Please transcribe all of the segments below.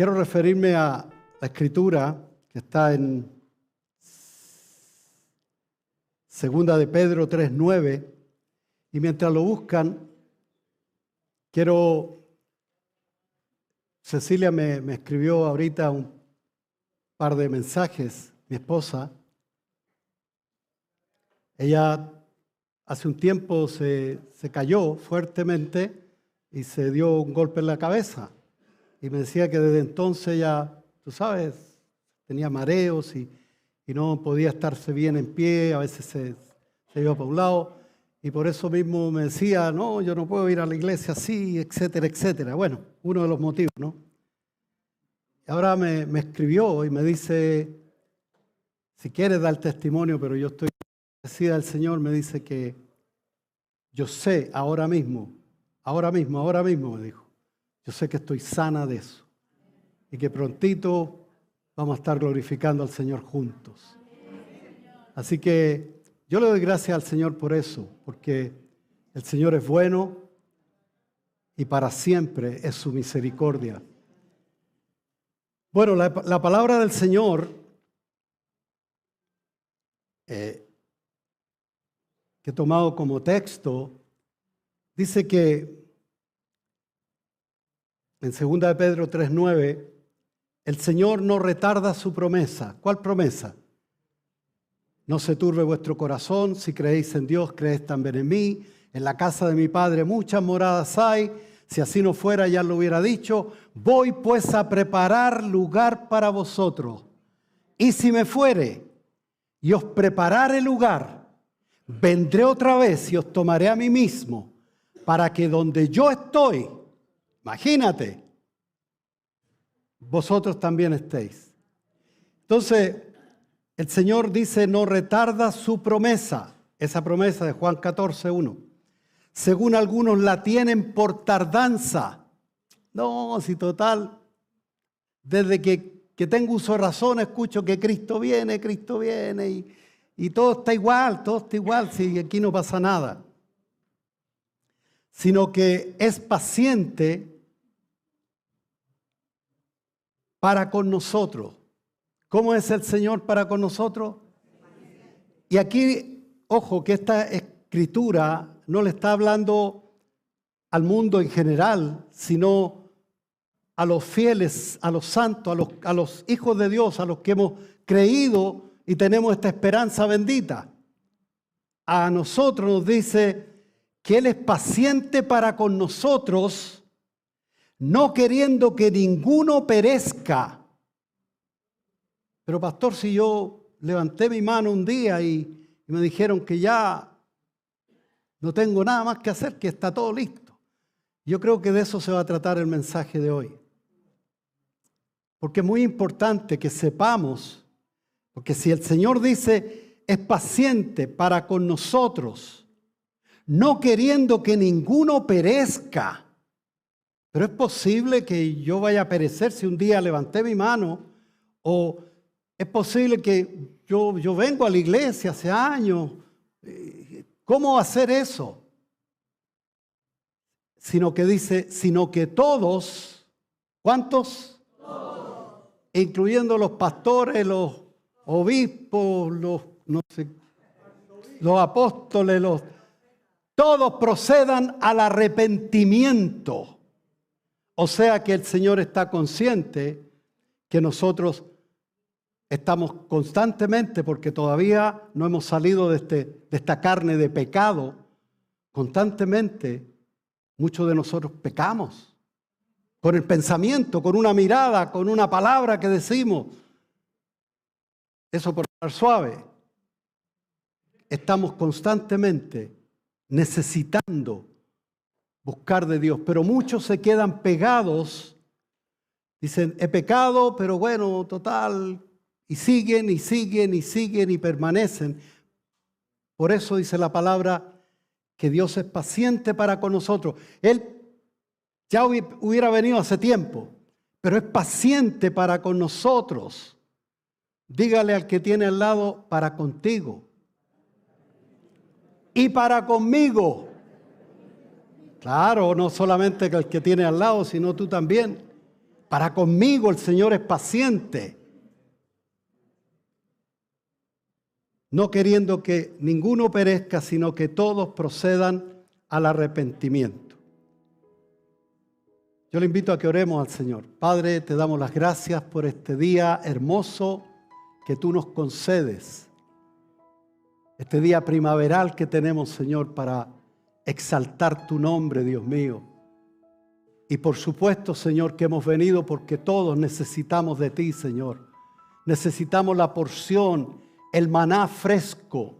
quiero referirme a la escritura que está en 2 de Pedro 3:9, y mientras lo buscan, Cecilia me escribió ahorita un par de mensajes, mi esposa. Ella hace un tiempo se cayó fuertemente y se dio un golpe en la cabeza. Y me decía que desde entonces ya, tú sabes, tenía mareos y no podía estarse bien en pie, a veces se iba para un lado. Y por eso mismo me decía, no, yo no puedo ir a la iglesia así, etcétera, etcétera. Bueno, uno de los motivos, ¿no? Y ahora me escribió y me dice, si quieres dar testimonio, pero yo estoy agradecida al Señor, me dice que yo sé ahora mismo, me dijo, yo sé que estoy sana de eso y que prontito vamos a estar glorificando al Señor juntos. Así que yo le doy gracias al Señor por eso, porque el Señor es bueno y para siempre es su misericordia. Bueno, la palabra del Señor que he tomado como texto dice que en 2 de Pedro 3:9, el Señor no retarda su promesa. ¿Cuál promesa? No se turbe vuestro corazón, si creéis en Dios, creéis también en mí. En la casa de mi Padre muchas moradas hay. Si así no fuera, ya lo hubiera dicho. Voy pues a preparar lugar para vosotros. Y si me fuere y os preparare lugar, vendré otra vez y os tomaré a mí mismo, para que donde yo estoy, imagínate, vosotros también estéis. Entonces, el Señor dice, no retarda su promesa, esa promesa de Juan 14:1. Según algunos la tienen por tardanza. No, si total, desde que tengo uso de razón, escucho que Cristo viene y todo está igual, si aquí no pasa nada. Sino que es paciente para con nosotros. ¿Cómo es el Señor para con nosotros? Y aquí, ojo, que esta escritura no le está hablando al mundo en general, sino a los fieles, a los santos, a los hijos de Dios, a los que hemos creído y tenemos esta esperanza bendita. A nosotros nos dice que Él es paciente para con nosotros, no queriendo que ninguno perezca. Pero pastor, si yo levanté mi mano un día y me dijeron que ya no tengo nada más que hacer, que está todo listo. Yo creo que de eso se va a tratar el mensaje de hoy. Porque es muy importante que sepamos, porque si el Señor dice, es paciente para con nosotros, no queriendo que ninguno perezca. Pero es posible que yo vaya a perecer si un día levanté mi mano, o es posible que yo vengo a la iglesia hace años. ¿Cómo hacer eso? Sino que dice, sino que todos, ¿cuántos? Todos. Incluyendo los pastores, los obispos, los apóstoles, todos procedan al arrepentimiento. O sea que el Señor está consciente que nosotros estamos constantemente, porque todavía no hemos salido de esta carne de pecado, constantemente muchos de nosotros pecamos. Con el pensamiento, con una mirada, con una palabra que decimos. Eso por estar suave. Estamos constantemente necesitando buscar de Dios, pero muchos se quedan pegados, dicen, he pecado, pero bueno, total, y siguen y permanecen. Por eso dice la palabra que Dios es paciente para con nosotros. Él ya hubiera venido hace tiempo, pero es paciente para con nosotros. Dígale al que tiene al lado, para contigo y para conmigo. Claro, no solamente el que tiene al lado, sino tú también. Para conmigo el Señor es paciente, no queriendo que ninguno perezca, sino que todos procedan al arrepentimiento. Yo le invito a que oremos al Señor. Padre, te damos las gracias por este día hermoso que tú nos concedes. Este día primaveral que tenemos, Señor, para exaltar tu nombre, Dios mío. Y por supuesto, Señor, que hemos venido porque todos necesitamos de ti, Señor. Necesitamos la porción, el maná fresco,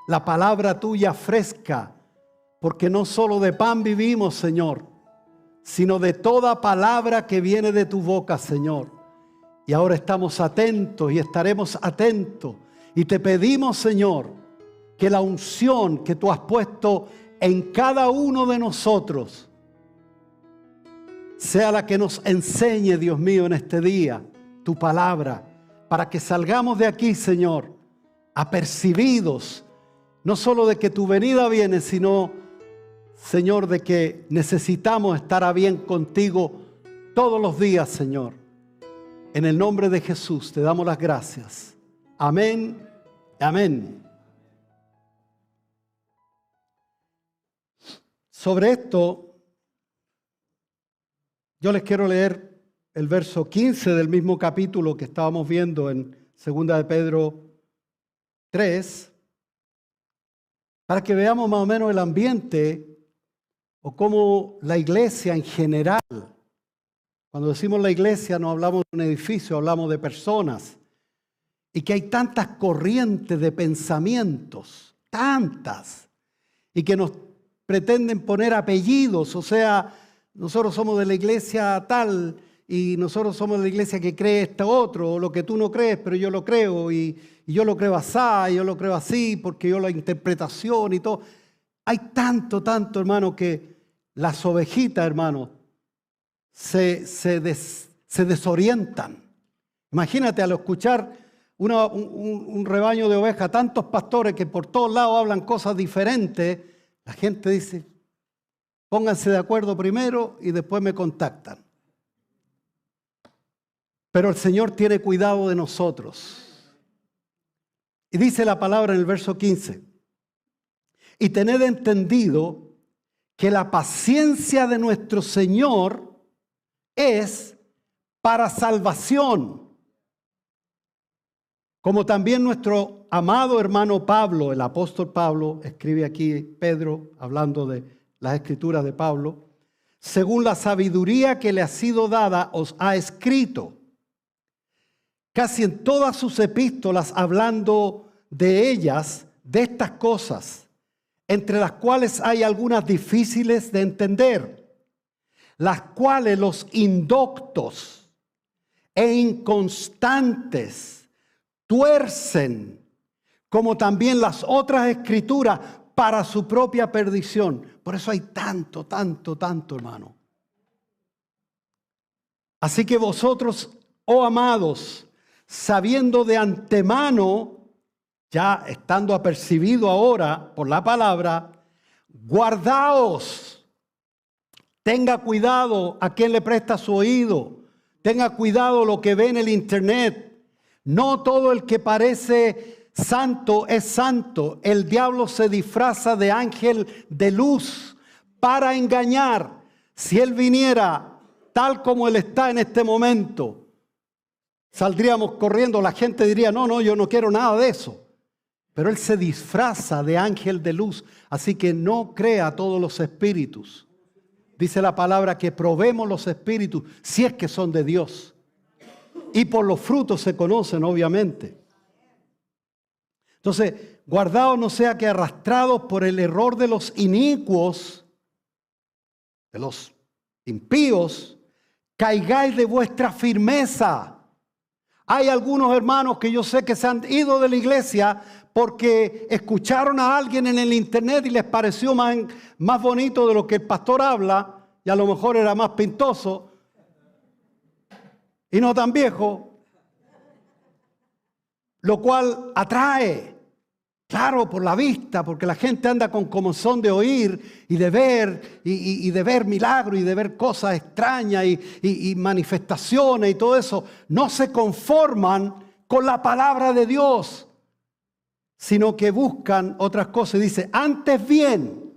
la palabra tuya fresca, porque no solo de pan vivimos, Señor, sino de toda palabra que viene de tu boca, Señor. Y ahora estamos atentos y estaremos atentos. Y te pedimos, Señor, que la unción que tú has puesto en cada uno de nosotros sea la que nos enseñe, Dios mío, en este día, tu palabra, para que salgamos de aquí, Señor, apercibidos, no solo de que tu venida viene, sino, Señor, de que necesitamos estar a bien contigo todos los días, Señor. En el nombre de Jesús te damos las gracias. Amén. Amén. Sobre esto, yo les quiero leer el verso 15 del mismo capítulo que estábamos viendo en 2 de Pedro 3, para que veamos más o menos el ambiente o cómo la iglesia en general, cuando decimos la iglesia no hablamos de un edificio, hablamos de personas, y que hay tantas corrientes de pensamientos, tantas, y que nos pretenden poner apellidos, o sea, nosotros somos de la iglesia tal y nosotros somos de la iglesia que cree esto otro, o lo que tú no crees, pero yo lo creo, y yo lo creo así, y yo lo creo así, porque yo la interpretación y todo. Hay tanto, hermano, que las ovejitas, hermano, se desorientan. Imagínate al escuchar un rebaño de ovejas, tantos pastores que por todos lados hablan cosas diferentes, la gente dice, pónganse de acuerdo primero y después me contactan. Pero el Señor tiene cuidado de nosotros. Y dice la palabra en el verso 15, y tened entendido que la paciencia de nuestro Señor es para salvación. Como también nuestro amado hermano Pablo, el apóstol Pablo, escribe aquí Pedro, hablando de las escrituras de Pablo, según la sabiduría que le ha sido dada, os ha escrito. Casi en todas sus epístolas hablando de ellas, de estas cosas, entre las cuales hay algunas difíciles de entender, las cuales los indoctos e inconstantes tuercen, como también las otras escrituras, para su propia perdición. Por eso hay tanto, hermano. Así que vosotros, oh amados, sabiendo de antemano, ya estando apercibido ahora por la palabra, guardaos, tenga cuidado a quien le presta su oído, tenga cuidado lo que ve en el internet. No todo el que parece santo es santo. El diablo se disfraza de ángel de luz para engañar. Si él viniera tal como él está en este momento, saldríamos corriendo. La gente diría, no, yo no quiero nada de eso. Pero él se disfraza de ángel de luz. Así que no crea a todos los espíritus. Dice la palabra que probemos los espíritus si es que son de Dios. Y por los frutos se conocen, obviamente. Entonces, guardaos no sea que arrastrados por el error de los inicuos, de los impíos, caigáis de vuestra firmeza. Hay algunos hermanos que yo sé que se han ido de la iglesia porque escucharon a alguien en el internet y les pareció más bonito de lo que el pastor habla, y a lo mejor era más pintoso y no tan viejo, lo cual atrae. Claro, por la vista, porque la gente anda con comezón de oír y de ver, y de ver milagros y de ver cosas extrañas y manifestaciones y todo eso. No se conforman con la palabra de Dios, sino que buscan otras cosas. Dice, antes bien,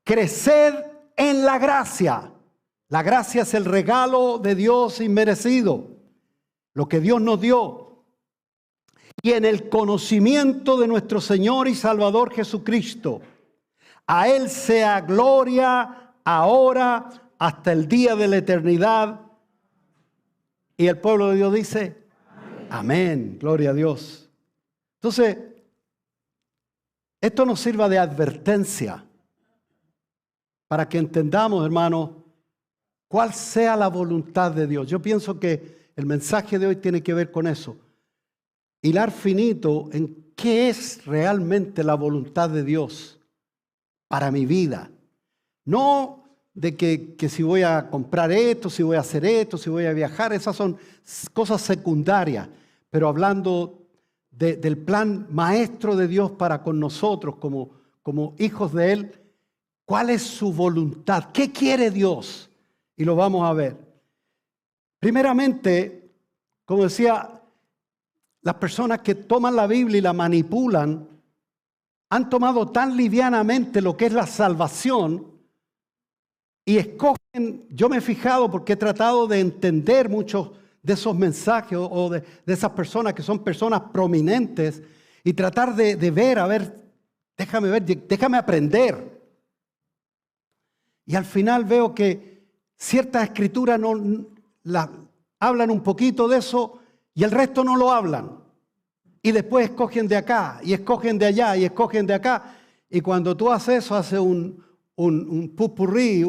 creced en la gracia. La gracia es el regalo de Dios inmerecido, lo que Dios nos dio. Y en el conocimiento de nuestro Señor y Salvador Jesucristo. A Él sea gloria ahora hasta el día de la eternidad. Y el pueblo de Dios dice, amén. Amén. Gloria a Dios. Entonces, esto nos sirva de advertencia para que entendamos, hermanos, cuál sea la voluntad de Dios. Yo pienso que el mensaje de hoy tiene que ver con eso. Hilar finito en qué es realmente la voluntad de Dios para mi vida. No de que si voy a comprar esto, si voy a hacer esto, si voy a viajar, esas son cosas secundarias. Pero hablando del plan maestro de Dios para con nosotros como hijos de Él, ¿cuál es su voluntad? ¿Qué quiere Dios? Y lo vamos a ver. Primeramente, como decía, las personas que toman la Biblia y la manipulan han tomado tan livianamente lo que es la salvación y escogen, yo me he fijado porque he tratado de entender muchos de esos mensajes o de esas personas que son personas prominentes y tratar de ver, déjame aprender. Y al final veo que ciertas escrituras hablan un poquito de eso y el resto no lo hablan. Y después escogen de acá, y escogen de allá, y escogen de acá. Y cuando tú haces eso, hace un pupurrí,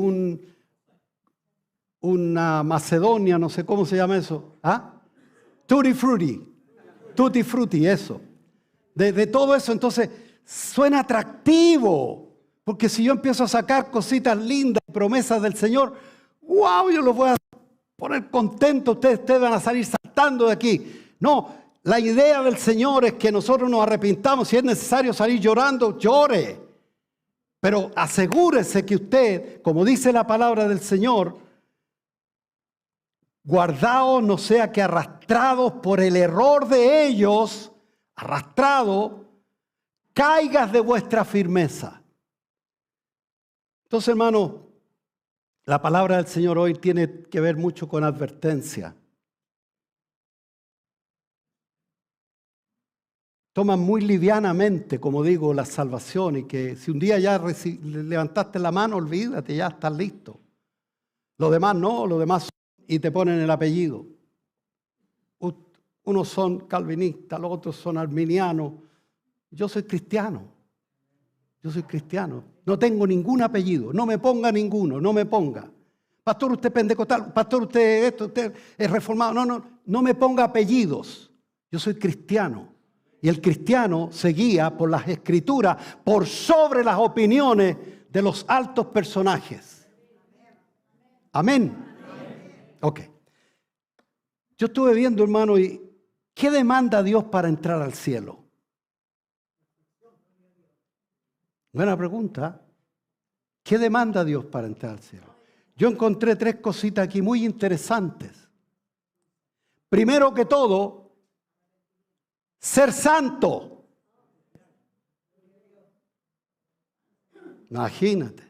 una Macedonia, no sé cómo se llama eso. ¿Ah? Tutti frutti, eso. De todo eso, entonces, suena atractivo. Porque si yo empiezo a sacar cositas lindas, promesas del Señor, ¡wow! Yo los voy a poner contentos, ustedes van a salir saltando de aquí. No, la idea del Señor es que nosotros nos arrepintamos. Si es necesario salir llorando, llore. Pero asegúrese que usted, como dice la palabra del Señor, guardaos, no sea que arrastrados por el error de ellos, caigas de vuestra firmeza. Entonces, hermano, la palabra del Señor hoy tiene que ver mucho con advertencia. Toman muy livianamente, como digo, la salvación y que si un día ya levantaste la mano, olvídate, ya estás listo. Los demás no, los demás y te ponen el apellido. Unos son calvinistas, los otros son arminianos. Yo soy cristiano. No tengo ningún apellido. No me ponga ninguno, no me ponga. Pastor, usted es pentecostal. Pastor, usted es reformado. No me ponga apellidos. Yo soy cristiano. Y el cristiano se guía por las escrituras, por sobre las opiniones de los altos personajes. Amén. Ok. Yo estuve viendo, hermano, y ¿qué demanda Dios para entrar al cielo? Buena pregunta. ¿Qué demanda Dios para entrar al cielo? Yo encontré 3 cositas aquí muy interesantes. Primero que todo, ser santo. Imagínate.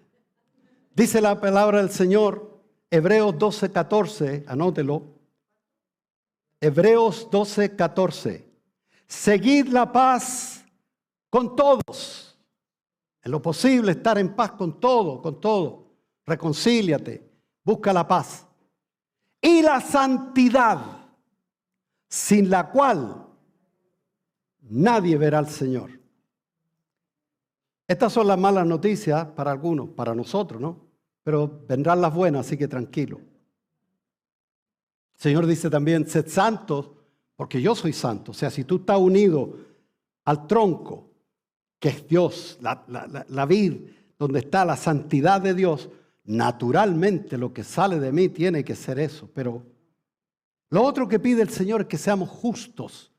Dice la palabra del Señor, Hebreos 12:14, anótelo. Hebreos 12:14. Seguid la paz con todos. En lo posible estar en paz con todo. Reconcíliate, busca la paz. Y la santidad, sin la cual nadie verá al Señor. Estas son las malas noticias para algunos, para nosotros, ¿no? Pero vendrán las buenas, así que tranquilo. El Señor dice también, sed santos, porque yo soy santo. O sea, si tú estás unido al tronco, que es Dios, la vid, donde está la santidad de Dios, naturalmente lo que sale de mí tiene que ser eso. Pero lo otro que pide el Señor es que seamos justos.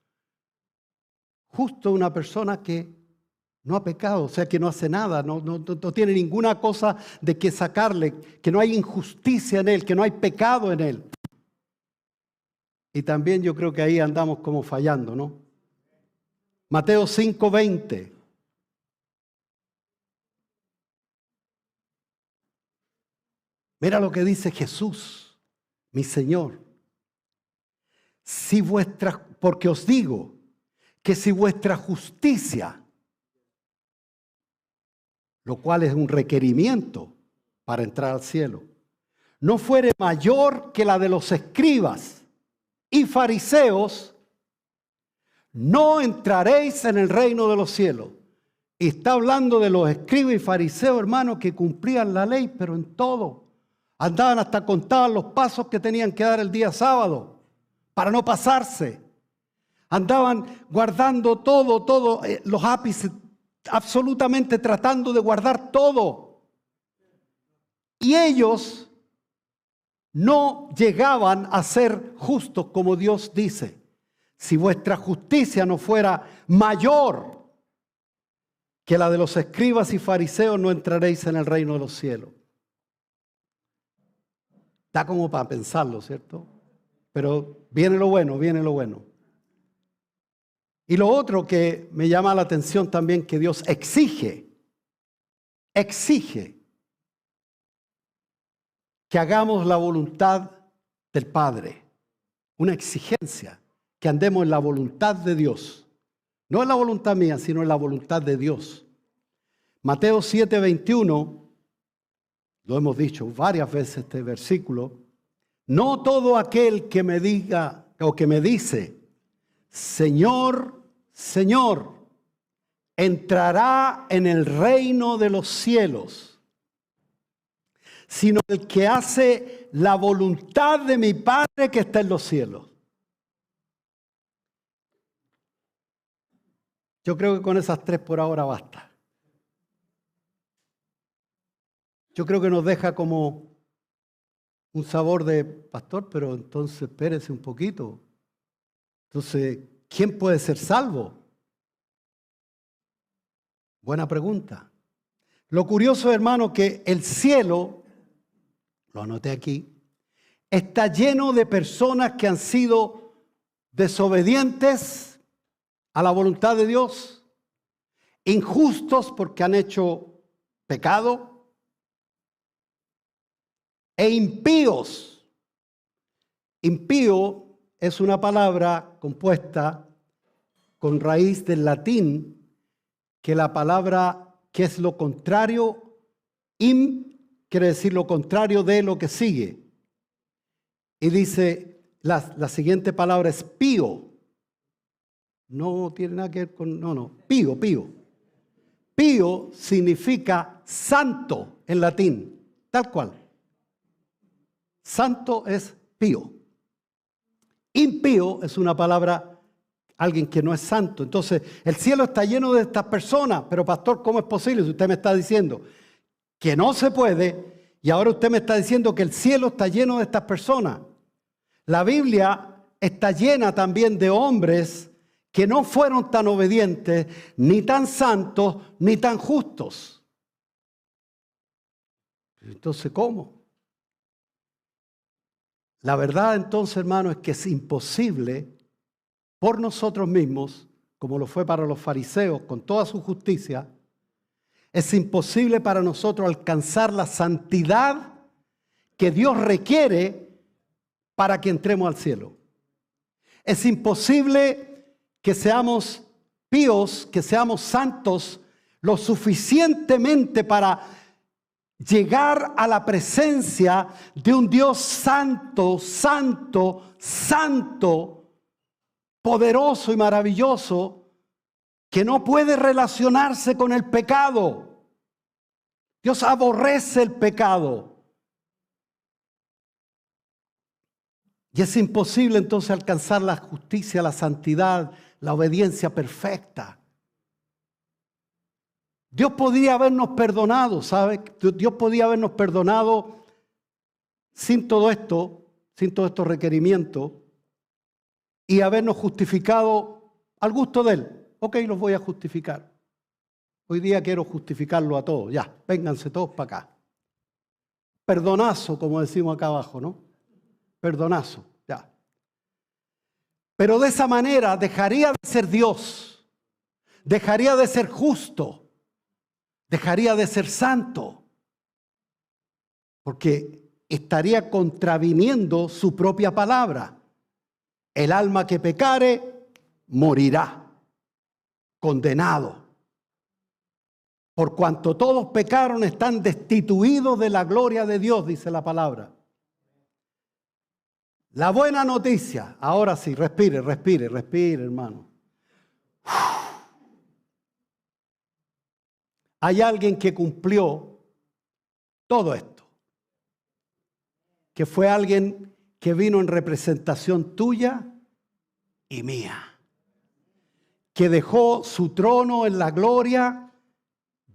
Justo es una persona que no ha pecado, o sea, que no hace nada, no tiene ninguna cosa de que sacarle, que no hay injusticia en él, que no hay pecado en él. Y también yo creo que ahí andamos como fallando, ¿no? Mateo 5:20. Mira lo que dice Jesús, mi Señor. Porque os digo que si vuestra justicia, lo cual es un requerimiento para entrar al cielo, no fuere mayor que la de los escribas y fariseos, no entraréis en el reino de los cielos. Y está hablando de los escribas y fariseos, hermanos, que cumplían la ley, pero en todo. Andaban hasta contaban los pasos que tenían que dar el día sábado para no pasarse. Andaban guardando todo, los ápices, absolutamente tratando de guardar todo. Y ellos no llegaban a ser justos como Dios dice. Si vuestra justicia no fuera mayor que la de los escribas y fariseos, no entraréis en el reino de los cielos. Está como para pensarlo, ¿cierto? Pero viene lo bueno, viene lo bueno. Y lo otro que me llama la atención también, que Dios exige que hagamos la voluntad del Padre. Una exigencia, que andemos en la voluntad de Dios. No en la voluntad mía, sino en la voluntad de Dios. Mateo 7:21, lo hemos dicho varias veces este versículo. No todo aquel que me diga o que me dice, Señor, Señor, entrará en el reino de los cielos, sino el que hace la voluntad de mi Padre que está en los cielos. Yo creo que con esas tres por ahora basta. Yo creo que nos deja como un sabor de pastor, pero entonces espérese un poquito. Entonces, ¿quién puede ser salvo? Buena pregunta. Lo curioso, hermano, que el cielo, lo anoté aquí, está lleno de personas que han sido desobedientes a la voluntad de Dios, injustos porque han hecho pecado, e impíos. Impío es una palabra compuesta con raíz del latín, que la palabra que es lo contrario, quiere decir lo contrario de lo que sigue. Y dice, la siguiente palabra es pío. No tiene nada que ver con, pío. Pío significa santo en latín, tal cual. Santo es pío. Impío es una palabra, alguien que no es santo. Entonces, el cielo está lleno de estas personas. Pero pastor, ¿cómo es posible? Si usted me está diciendo que no se puede, y ahora usted me está diciendo que el cielo está lleno de estas personas. La Biblia está llena también de hombres que no fueron tan obedientes, ni tan santos, ni tan justos. Entonces, ¿cómo? La verdad entonces, hermano, es que es imposible por nosotros mismos, como lo fue para los fariseos con toda su justicia, es imposible para nosotros alcanzar la santidad que Dios requiere para que entremos al cielo. Es imposible que seamos píos, que seamos santos lo suficientemente para llegar a la presencia de un Dios santo, santo, santo, poderoso y maravilloso, que no puede relacionarse con el pecado. Dios aborrece el pecado. Y es imposible entonces alcanzar la justicia, la santidad, la obediencia perfecta. Dios podría habernos perdonado, ¿sabe? Dios podía habernos perdonado sin todo esto, sin todos estos requerimientos, y habernos justificado al gusto de Él. Ok, los voy a justificar. Hoy día quiero justificarlo a todos. Ya, vénganse todos para acá. Perdonazo, como decimos acá abajo, ¿no? Perdonazo, ya. Pero de esa manera dejaría de ser Dios, dejaría de ser justo, dejaría de ser santo, porque estaría contraviniendo su propia palabra. El alma que pecare, morirá, condenado. Por cuanto todos pecaron, están destituidos de la gloria de Dios, dice la palabra. La buena noticia, ahora sí, respire, respire, respire, hermano. Hay alguien que cumplió todo esto, que fue alguien que vino en representación tuya y mía, que dejó su trono en la gloria,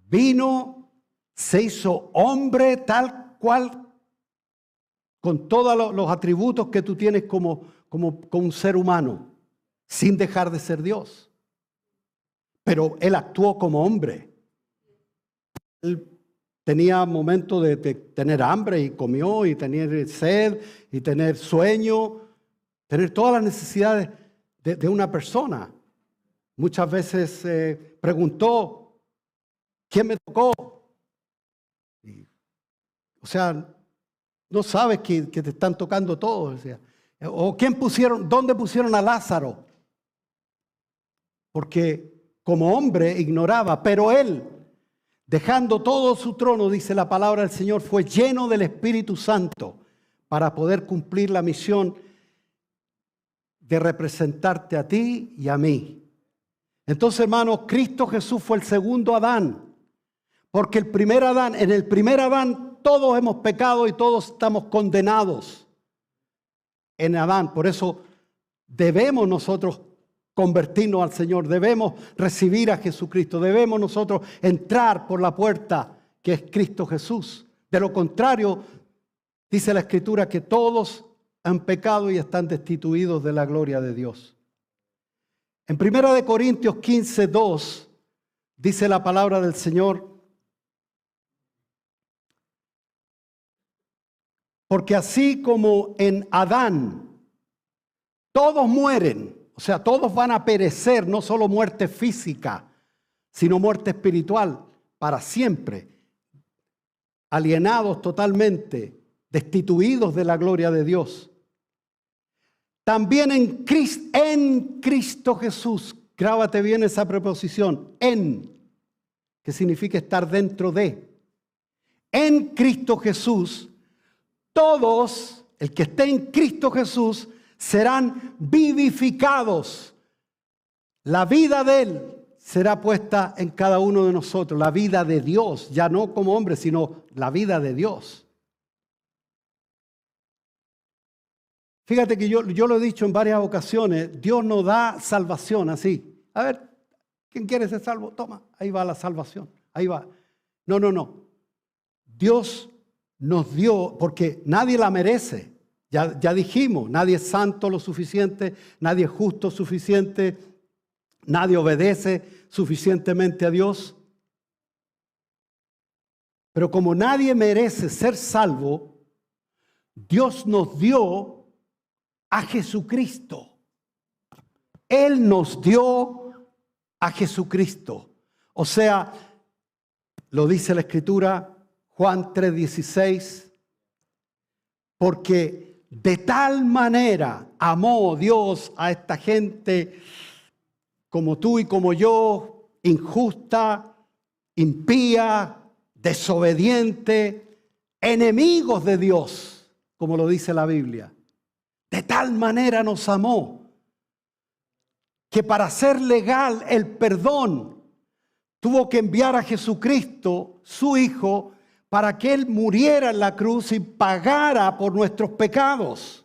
vino, se hizo hombre tal cual, con todos los atributos que tú tienes como un ser humano, sin dejar de ser Dios. Pero Él actuó como hombre. Él tenía momentos de tener hambre y comió, y tener sed, y tener sueño, tener todas las necesidades de una persona. Muchas veces preguntó, ¿quién me tocó? O sea, no sabes que te están tocando todos. O ¿dónde pusieron a Lázaro? Porque como hombre ignoraba, pero él, dejando todo su trono, dice la palabra del Señor, fue lleno del Espíritu Santo para poder cumplir la misión de representarte a ti y a mí. Entonces, hermanos, Cristo Jesús fue el segundo Adán. Porque en el primer Adán todos hemos pecado y todos estamos condenados en Adán. Por eso debemos nosotros convertirnos al Señor, debemos recibir a Jesucristo, debemos nosotros entrar por la puerta que es Cristo Jesús. De lo contrario, dice la Escritura que todos han pecado y están destituidos de la gloria de Dios. En 1 Corintios 15:2 dice la palabra del Señor: porque así como en Adán todos mueren, o sea, todos van a perecer, no solo muerte física, sino muerte espiritual para siempre, alienados totalmente, destituidos de la gloria de Dios. También en Cristo Jesús, grábate bien esa preposición, que significa estar dentro de. En Cristo Jesús, todos, el que esté en Cristo Jesús, serán vivificados. La vida de Él será puesta en cada uno de nosotros, la vida de Dios, ya no como hombre, sino la vida de Dios. Fíjate que yo lo he dicho en varias ocasiones, Dios nos da salvación así. A ver, ¿quién quiere ser salvo? Toma, ahí va la salvación, ahí va. No. Dios nos dio, porque nadie la merece. Ya dijimos, nadie es santo lo suficiente, nadie es justo suficiente, nadie obedece suficientemente a Dios. Pero como nadie merece ser salvo, Dios nos dio a Jesucristo. Él nos dio a Jesucristo. O sea, lo dice la Escritura, Juan 3:16, porque de tal manera amó Dios a esta gente como tú y como yo, injusta, impía, desobediente, enemigos de Dios, como lo dice la Biblia. De tal manera nos amó que para hacer legal el perdón tuvo que enviar a Jesucristo, su Hijo, para que Él muriera en la cruz y pagara por nuestros pecados,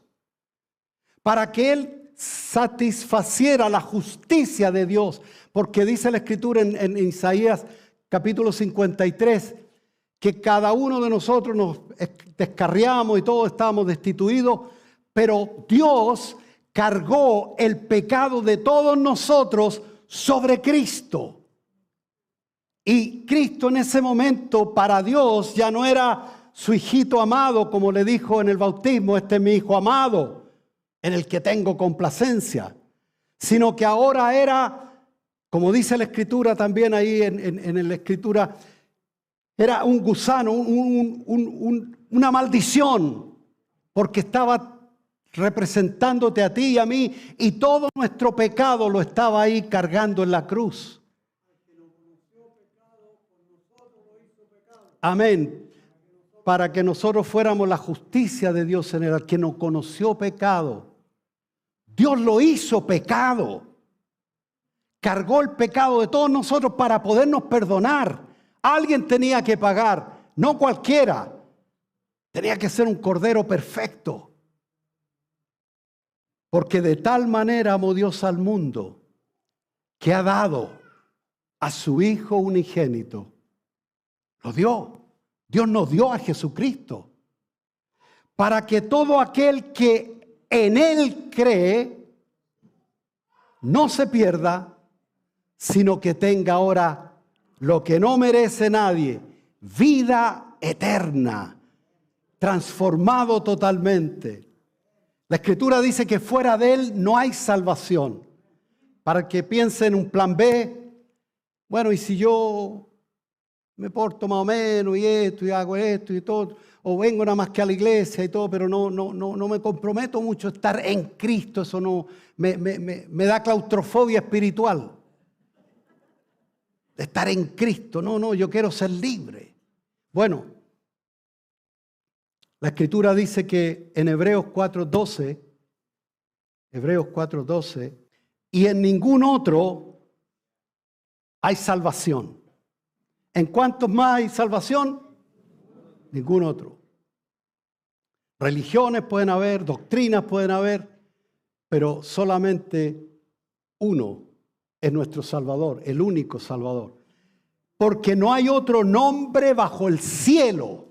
para que Él satisfaciera la justicia de Dios, porque dice la Escritura en Isaías capítulo 53, que cada uno de nosotros nos descarriamos y todos estábamos destituidos, pero Dios cargó el pecado de todos nosotros sobre Cristo. Y Cristo en ese momento para Dios ya no era su hijito amado, como le dijo en el bautismo, este es mi hijo amado, en el que tengo complacencia, sino que ahora era, como dice la Escritura también ahí en la Escritura, era un gusano, una maldición, porque estaba representándote a ti y a mí, y todo nuestro pecado lo estaba ahí cargando en la cruz. Amén. Para que nosotros fuéramos la justicia de Dios en el que no conoció pecado. Dios lo hizo pecado. Cargó el pecado de todos nosotros para podernos perdonar. Alguien tenía que pagar, no cualquiera. Tenía que ser un cordero perfecto. Porque de tal manera amó Dios al mundo que ha dado a su Hijo unigénito. Lo dio. Dios nos dio a Jesucristo. Para que todo aquel que en Él cree no se pierda, sino que tenga ahora lo que no merece nadie, vida eterna, transformado totalmente. La Escritura dice que fuera de Él no hay salvación. Para que piense en un plan B, bueno, y si yo me porto más o menos y esto y hago esto y todo, o vengo nada más que a la iglesia y todo, pero no me comprometo mucho a estar en Cristo, eso no me da claustrofobia espiritual. De estar en Cristo, no, yo quiero ser libre. Bueno, la Escritura dice que en Hebreos 4:12, y en ningún otro hay salvación. ¿En cuántos más hay salvación? Ningún otro. Religiones pueden haber, doctrinas pueden haber, pero solamente uno es nuestro Salvador, el único Salvador. Porque no hay otro nombre bajo el cielo,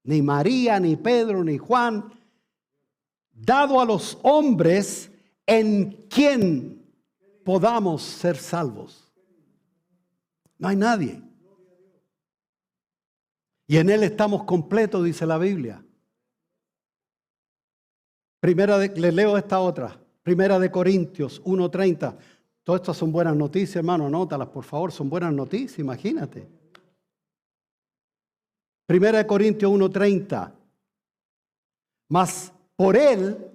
ni María, ni Pedro, ni Juan, dado a los hombres en quien podamos ser salvos. No hay nadie. Y en Él estamos completos, dice la Biblia. Les leo esta otra. Primera de Corintios 1:30. Todas estas son buenas noticias, hermano. Anótalas, por favor. Son buenas noticias, imagínate. Primera de Corintios 1:30. Mas por Él,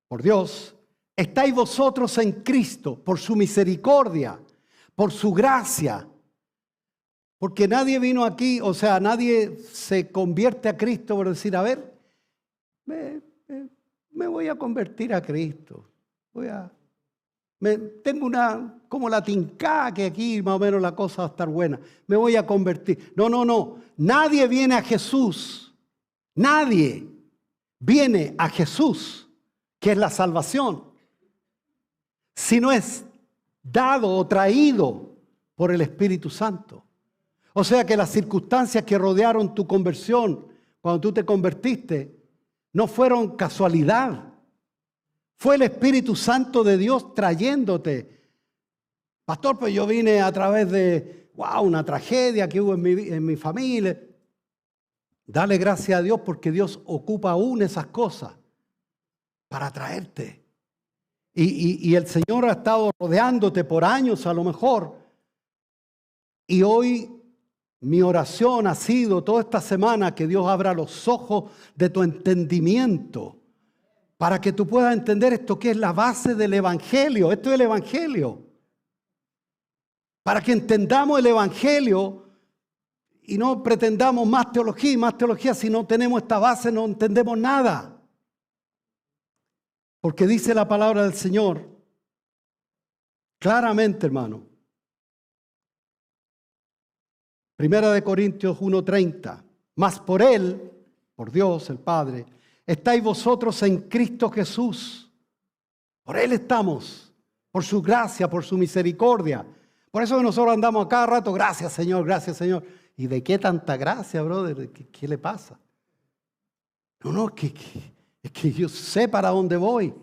por Dios, estáis vosotros en Cristo, por su misericordia, por su gracia. Porque nadie vino aquí, o sea, nadie se convierte a Cristo por decir, a ver, me voy a convertir a Cristo. Tengo una, como la tincá, que aquí más o menos la cosa va a estar buena. Me voy a convertir. No. Nadie viene a Jesús. Nadie viene a Jesús, que es la salvación, si no es dado o traído por el Espíritu Santo. O sea que las circunstancias que rodearon tu conversión, cuando tú te convertiste, no fueron casualidad. Fue el Espíritu Santo de Dios trayéndote. Pastor, pues yo vine a través de una tragedia que hubo en mi familia. Dale gracias a Dios porque Dios ocupa aún esas cosas para traerte. Y el Señor ha estado rodeándote por años a lo mejor. Y hoy mi oración ha sido toda esta semana que Dios abra los ojos de tu entendimiento para que tú puedas entender esto que es la base del Evangelio. Esto es el Evangelio. Para que entendamos el Evangelio y no pretendamos más teología, si no tenemos esta base no entendemos nada. Porque dice la palabra del Señor claramente, hermano. Primera de Corintios 1:30. Mas por Él, por Dios el Padre, estáis vosotros en Cristo Jesús. Por Él estamos, por su gracia, por su misericordia. Por eso que nosotros andamos a cada rato, gracias Señor, gracias Señor. ¿Y de qué tanta gracia, brother? ¿Qué le pasa? No, es que yo sé para dónde voy.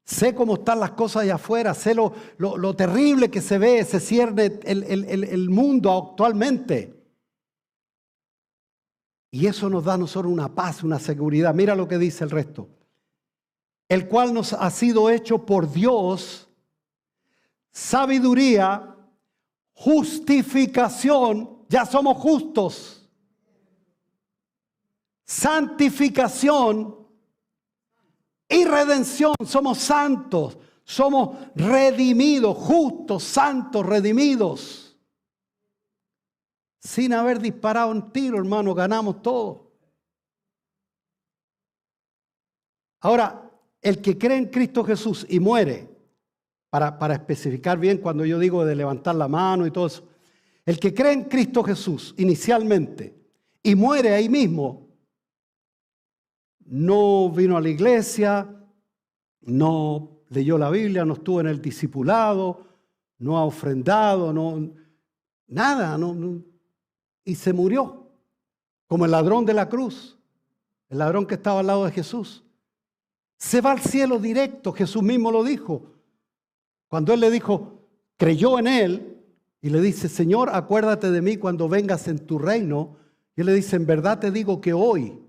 Sé cómo están las cosas allá afuera, sé lo terrible que se ve, se cierne el mundo actualmente. Y eso nos da a nosotros una paz, una seguridad. Mira lo que dice el resto. El cual nos ha sido hecho por Dios, sabiduría, justificación, ya somos justos, santificación y redención, somos santos, somos redimidos, justos, santos, redimidos. Sin haber disparado un tiro, hermano, ganamos todo. Ahora, el que cree en Cristo Jesús y muere, para especificar bien cuando yo digo de levantar la mano y todo eso, el que cree en Cristo Jesús inicialmente y muere ahí mismo, no vino a la iglesia, no leyó la Biblia, no estuvo en el discipulado, no ha ofrendado, nada, y se murió, como el ladrón de la cruz, el ladrón que estaba al lado de Jesús. Se va al cielo directo, Jesús mismo lo dijo. Cuando él le dijo, creyó en él, y le dice, Señor, acuérdate de mí cuando vengas en tu reino. Y él le dice, en verdad te digo que hoy,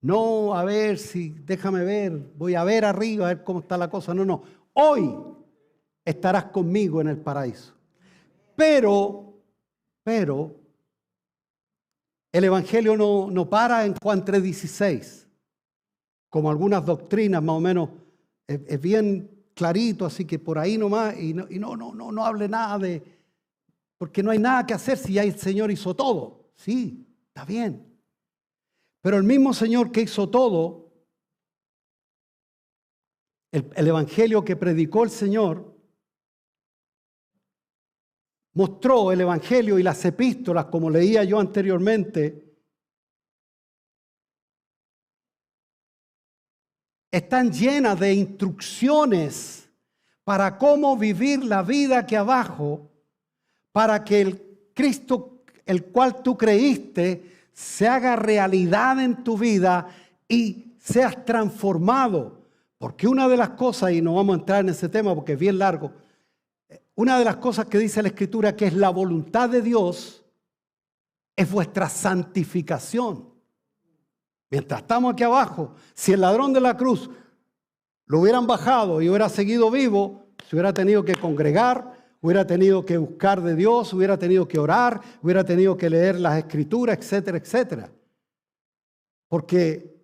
no a ver si, déjame ver, voy a ver arriba, a ver cómo está la cosa. No, hoy estarás conmigo en el paraíso. Pero, el Evangelio no para en Juan 3:16, como algunas doctrinas más o menos, es bien clarito, así que por ahí nomás, y no hable nada de, porque no hay nada que hacer si ya el Señor hizo todo. Sí, está bien. Pero el mismo Señor que hizo todo, el Evangelio que predicó el Señor, mostró el Evangelio y las epístolas, como leía yo anteriormente, están llenas de instrucciones para cómo vivir la vida aquí abajo, para que el Cristo, el cual tú creíste, se haga realidad en tu vida y seas transformado. Porque una de las cosas, y no vamos a entrar en ese tema porque es bien largo, una de las cosas que dice la Escritura que es la voluntad de Dios es vuestra santificación. Mientras estamos aquí abajo, si el ladrón de la cruz lo hubieran bajado y hubiera seguido vivo, se hubiera tenido que congregar, hubiera tenido que buscar de Dios, hubiera tenido que orar, hubiera tenido que leer las Escrituras, etcétera, etcétera. Porque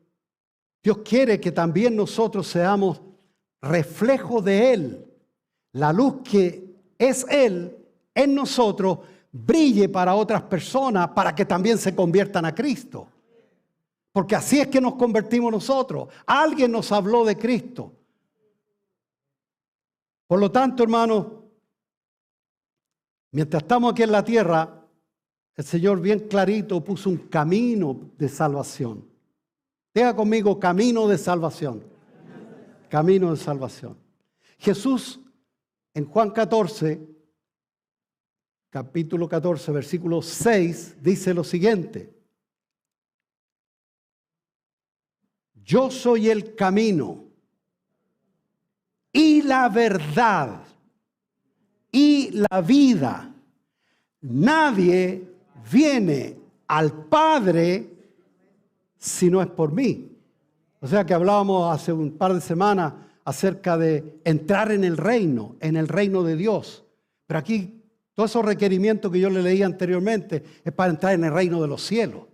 Dios quiere que también nosotros seamos reflejo de Él. La luz que es Él en nosotros brille para otras personas para que también se conviertan a Cristo. Porque así es que nos convertimos nosotros. Alguien nos habló de Cristo. Por lo tanto, hermanos, mientras estamos aquí en la tierra, el Señor bien clarito puso un camino de salvación. Diga conmigo, camino de salvación. Camino de salvación. Jesús en Juan 14, capítulo 14, versículo 6, dice lo siguiente. Yo soy el camino y la verdad y la vida. Nadie viene al Padre si no es por mí. O sea que hablábamos hace un par de semanas acerca de entrar en el reino de Dios. Pero aquí todos esos requerimientos que yo le leí anteriormente es para entrar en el reino de los cielos.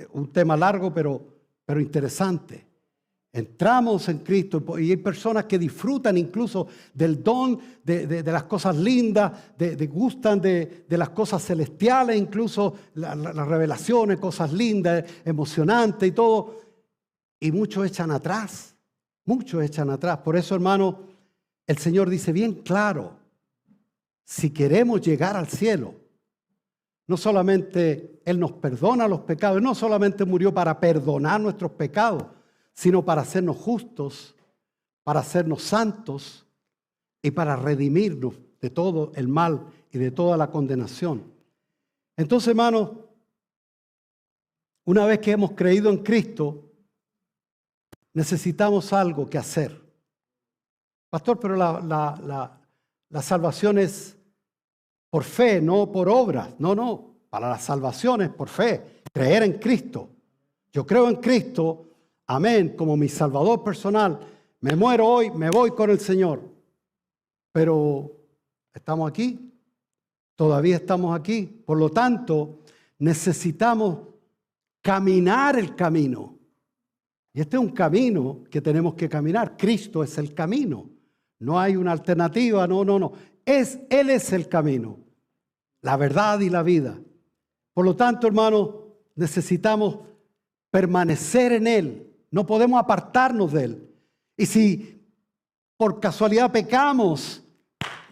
Un tema largo, pero interesante. Entramos en Cristo y hay personas que disfrutan incluso del don de las cosas lindas, gustan de las cosas celestiales, incluso las revelaciones, cosas lindas, emocionantes y todo. Y muchos echan atrás, muchos echan atrás. Por eso, hermano, el Señor dice bien claro, si queremos llegar al cielo, no solamente Él nos perdona los pecados, no solamente murió para perdonar nuestros pecados, sino para hacernos justos, para hacernos santos y para redimirnos de todo el mal y de toda la condenación. Entonces, hermanos, una vez que hemos creído en Cristo, necesitamos algo que hacer. Pastor, pero la salvación es por fe, no por obras. No. Para la salvación es por fe, creer en Cristo. Yo creo en Cristo, amén, como mi Salvador personal. Me muero hoy, me voy con el Señor. Pero estamos aquí, todavía estamos aquí. Por lo tanto, necesitamos caminar el camino. Y este es un camino que tenemos que caminar. Cristo es el camino. No hay una alternativa, no. Él es el camino, la verdad y la vida. Por lo tanto, hermanos, necesitamos permanecer en Él. No podemos apartarnos de Él. Y si por casualidad pecamos,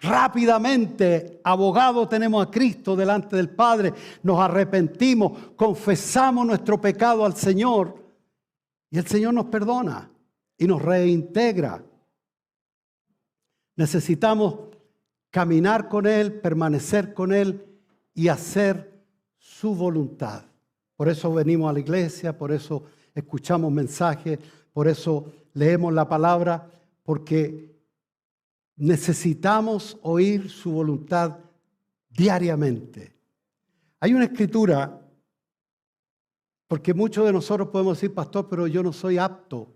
rápidamente, abogado tenemos a Cristo delante del Padre. Nos arrepentimos, confesamos nuestro pecado al Señor y el Señor nos perdona y nos reintegra. Necesitamos caminar con Él, permanecer con Él y hacer su voluntad. Por eso venimos a la iglesia, por eso escuchamos mensajes, por eso leemos la palabra, porque necesitamos oír su voluntad diariamente. Hay una escritura, porque muchos de nosotros podemos decir, pastor, pero yo no soy apto.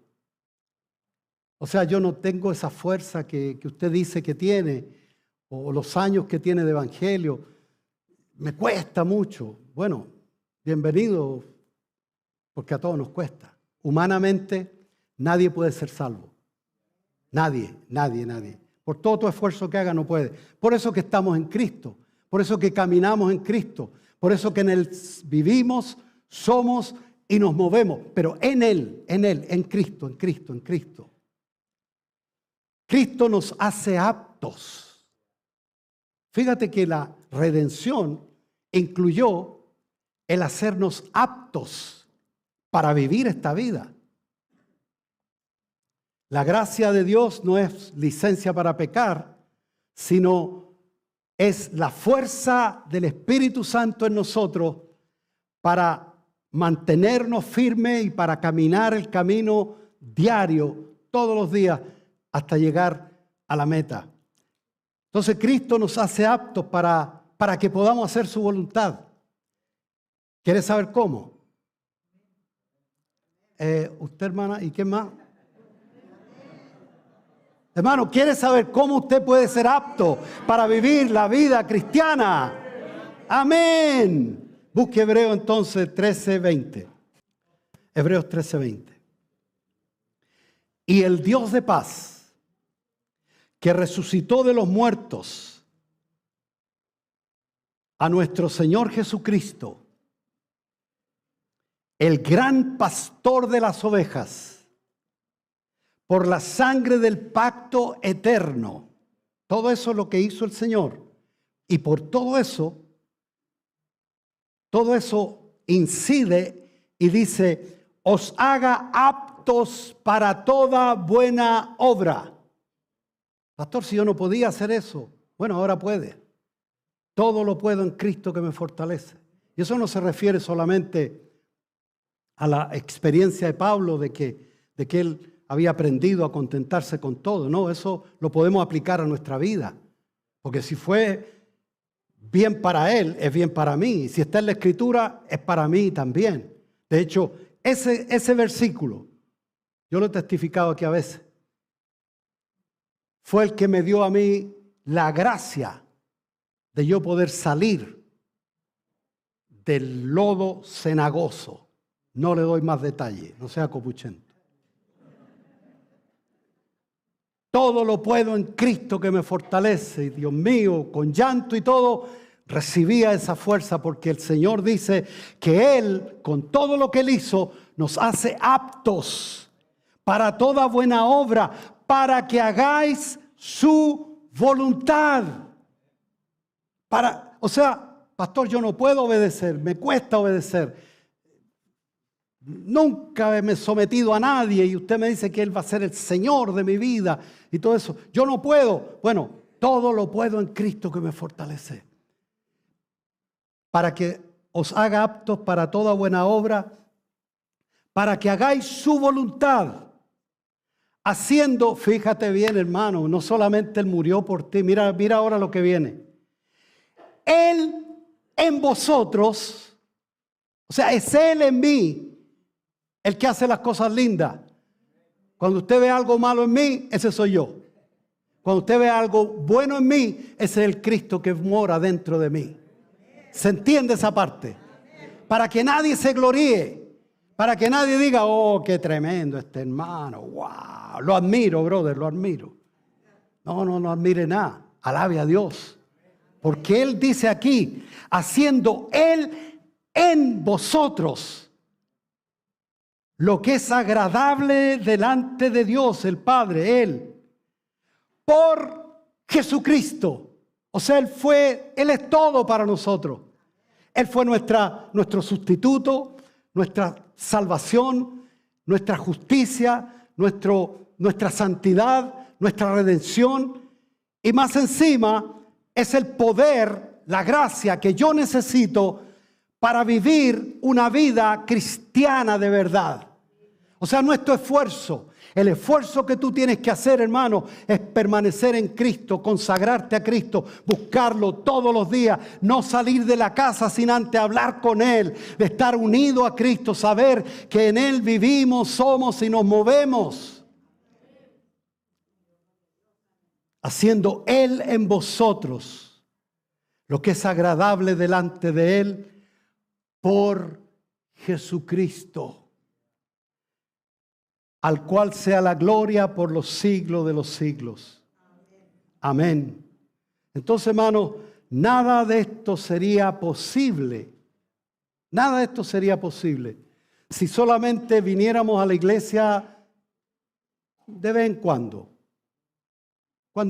O sea, yo no tengo esa fuerza que usted dice que tiene, o los años que tiene de evangelio. Me cuesta mucho. Bueno, bienvenido, porque a todos nos cuesta. Humanamente, nadie puede ser salvo. Nadie. Por todo tu esfuerzo que haga, no puede. Por eso que estamos en Cristo. Por eso que caminamos en Cristo. Por eso que en Él vivimos, somos y nos movemos. Pero en Él, en Cristo. Cristo nos hace aptos. Fíjate que la redención incluyó el hacernos aptos para vivir esta vida. La gracia de Dios no es licencia para pecar, sino es la fuerza del Espíritu Santo en nosotros para mantenernos firmes y para caminar el camino diario, todos los días, hasta llegar a la meta. Entonces Cristo nos hace aptos para que podamos hacer su voluntad. ¿Quieres saber cómo? Usted, hermana, ¿y qué más? Hermano, ¿quiere saber cómo usted puede ser apto para vivir la vida cristiana? Amén. Busque Hebreos entonces 13:20. Hebreos 13:20. Y el Dios de paz, que resucitó de los muertos a nuestro Señor Jesucristo, el gran pastor de las ovejas, por la sangre del pacto eterno. Todo eso es lo que hizo el Señor. Y por todo eso incide y dice, os haga aptos para toda buena obra. Pastor, si yo no podía hacer eso, bueno, ahora puede. Todo lo puedo en Cristo que me fortalece. Y eso no se refiere solamente a la experiencia de Pablo de que él había aprendido a contentarse con todo. No, eso lo podemos aplicar a nuestra vida. Porque si fue bien para él, es bien para mí. Si está en la Escritura, es para mí también. De hecho, ese versículo, yo lo he testificado aquí a veces, fue el que me dio a mí la gracia de yo poder salir del lodo cenagoso. No le doy más detalle, no sea copuchento. Todo lo puedo en Cristo que me fortalece. Y Dios mío, con llanto y todo, recibía esa fuerza porque el Señor dice que Él, con todo lo que Él hizo, nos hace aptos para toda buena obra, para que hagáis su voluntad. O sea, pastor, yo no puedo obedecer, me cuesta obedecer. Nunca me he sometido a nadie y usted me dice que Él va a ser el Señor de mi vida y todo eso. Yo no puedo. Bueno, todo lo puedo en Cristo que me fortalece. Para que os haga aptos para toda buena obra, para que hagáis su voluntad. haciendo, fíjate bien, hermano, no solamente Él murió por ti, mira ahora lo que viene. Él en vosotros, o sea, es Él en mí el que hace las cosas lindas. Cuando usted ve algo malo en mí, ese soy yo. Cuando usted ve algo bueno en mí, ese es el Cristo que mora dentro de mí. ¿Se entiende esa parte? Para que nadie se gloríe. Para que nadie diga, oh, qué tremendo este hermano. Wow, lo admiro, brother, lo admiro. No admire nada. Alabe a Dios. Porque Él dice aquí, haciendo Él en vosotros lo que es agradable delante de Dios, el Padre, Él, por Jesucristo. O sea, Él es todo para nosotros. Él fue nuestro sustituto, nuestra salvación, nuestra justicia, nuestra santidad, nuestra redención. Y más encima es el poder, la gracia que yo necesito para vivir una vida cristiana de verdad. O sea, nuestro esfuerzo, el esfuerzo que tú tienes que hacer, hermano, es permanecer en Cristo, consagrarte a Cristo, buscarlo todos los días, no salir de la casa sin antes hablar con Él, de estar unido a Cristo, saber que en Él vivimos, somos y nos movemos. Haciendo Él en vosotros lo que es agradable delante de Él por Jesucristo, al cual sea la gloria por los siglos de los siglos. Amén. Entonces, hermano, nada de esto sería posible. Nada de esto sería posible si solamente viniéramos a la iglesia de vez en cuando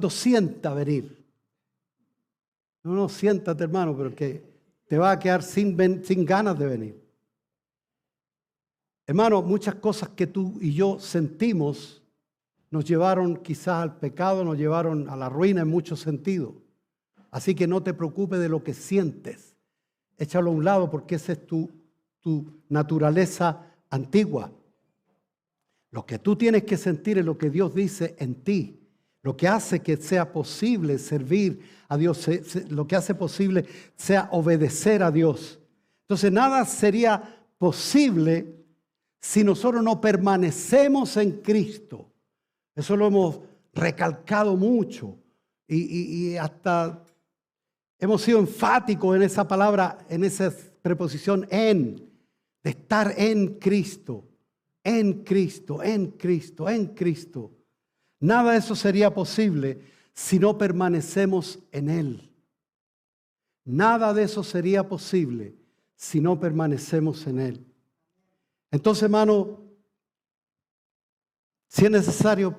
sienta venir. No, siéntate, hermano, pero que te va a quedar sin ganas de venir. Hermano, muchas cosas que tú y yo sentimos nos llevaron quizás al pecado, nos llevaron a la ruina en muchos sentidos. Así que no te preocupes de lo que sientes. Échalo a un lado porque esa es tu naturaleza antigua. Lo que tú tienes que sentir es lo que Dios dice en ti. Lo que hace que sea posible servir a Dios, lo que hace posible sea obedecer a Dios. Entonces nada sería posible si nosotros no permanecemos en Cristo. Eso lo hemos recalcado mucho y hasta hemos sido enfáticos en esa palabra, en esa preposición en, de estar en Cristo, en Cristo, en Cristo, en Cristo. Nada de eso sería posible si no permanecemos en Él. Nada de eso sería posible si no permanecemos en Él. Entonces, hermano, si es necesario